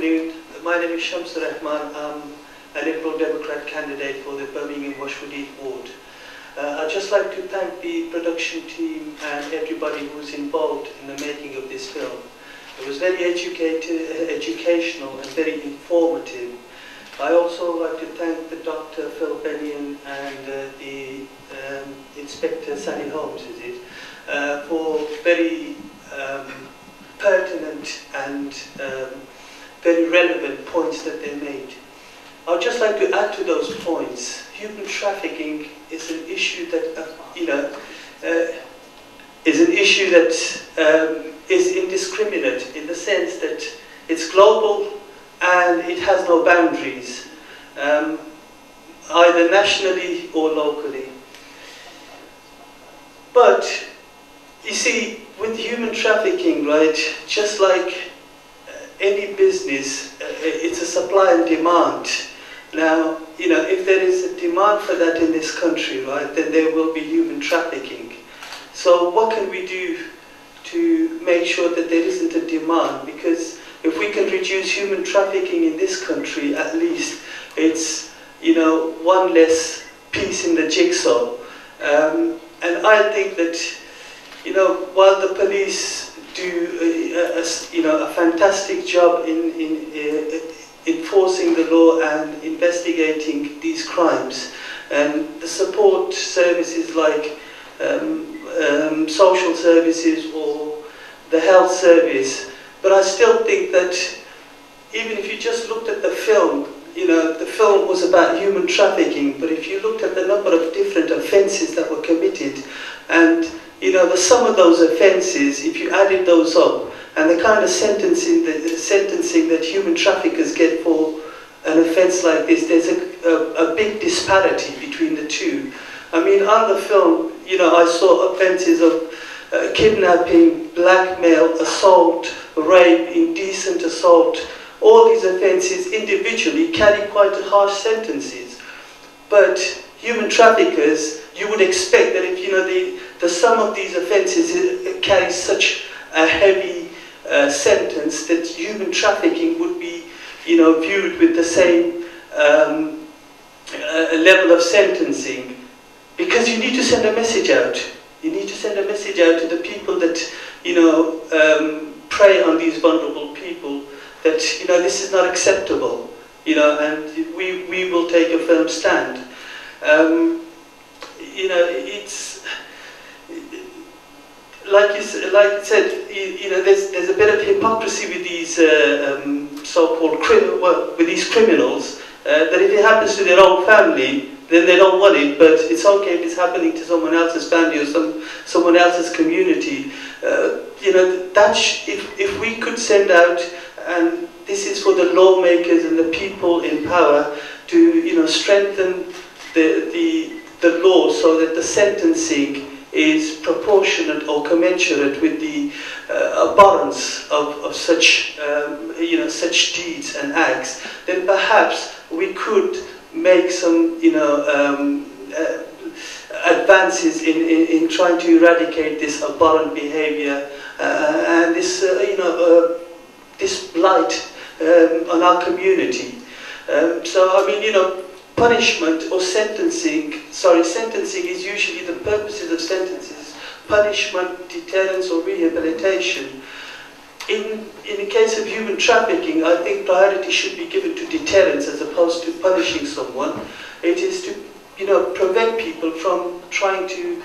afternoon. My name is Shamsur Rehman. I'm a Liberal Democrat candidate for the Birmingham Washwood ward. I'd just like to thank the production team and everybody who was involved in the making of this film. It was very educational and very informative. I also like to thank the Dr. Phil Bennion and the Inspector Sally Holmes, for very pertinent and very relevant points that they made. I would just like to add to those points. Human trafficking is an issue that is indiscriminate in the sense that it's global and it has no boundaries, either nationally or locally. But you see, with human trafficking, right, just like any business, it's a supply and demand. Now, if there is a demand for that in this country, right, then there will be human trafficking. So what can we do to make sure that there isn't a demand? Because if we can reduce human trafficking in this country, at least it's, one less piece in the jigsaw. And I think that, while the police do a fantastic job in enforcing the law and investigating these crimes, and the support services like social services or the health service, but I still think that even if you just looked at the film, the film was about human trafficking, but if you looked at the number of different offences that were committed, and the sum of those offences, if you added those up, and the kind of sentencing that human traffickers get for an offence like this, there's a big disparity between the two. I mean, on the film, I saw offences of kidnapping, blackmail, assault, rape, indecent assault. All these offences individually carry quite harsh sentences. But human traffickers, you would expect that if the sum of these offences carries such a heavy sentence, that human trafficking would be viewed with the same level of sentencing. Because you need to send a message out. You need to send a message out to the people that prey on these vulnerable people, that this is not acceptable, and we will take a firm stand. It's like you said, there's a bit of hypocrisy with these so-called with these criminals, that if it happens to their own family, then they don't want it, but it's okay if it's happening to someone else's family or someone else's community. If we could send out, and this is for the lawmakers and the people in power, to strengthen the law so that the sentencing is proportionate or commensurate with the abhorrence of such such deeds and acts, then perhaps we could make some advances in trying to eradicate this abhorrent behaviour and this this blight on our community. So I mean, punishment or sentencing is usually the purposes of sentences: punishment, deterrence or rehabilitation. In the case of human trafficking, I think priority should be given to deterrence as opposed to punishing someone. It is to prevent people from trying to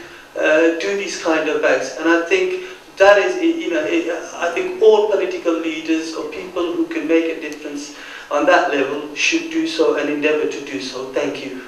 do these kind of acts, and I think that is I think all political leaders or people who can make a difference on that level should do so and endeavour to do so. Thank you.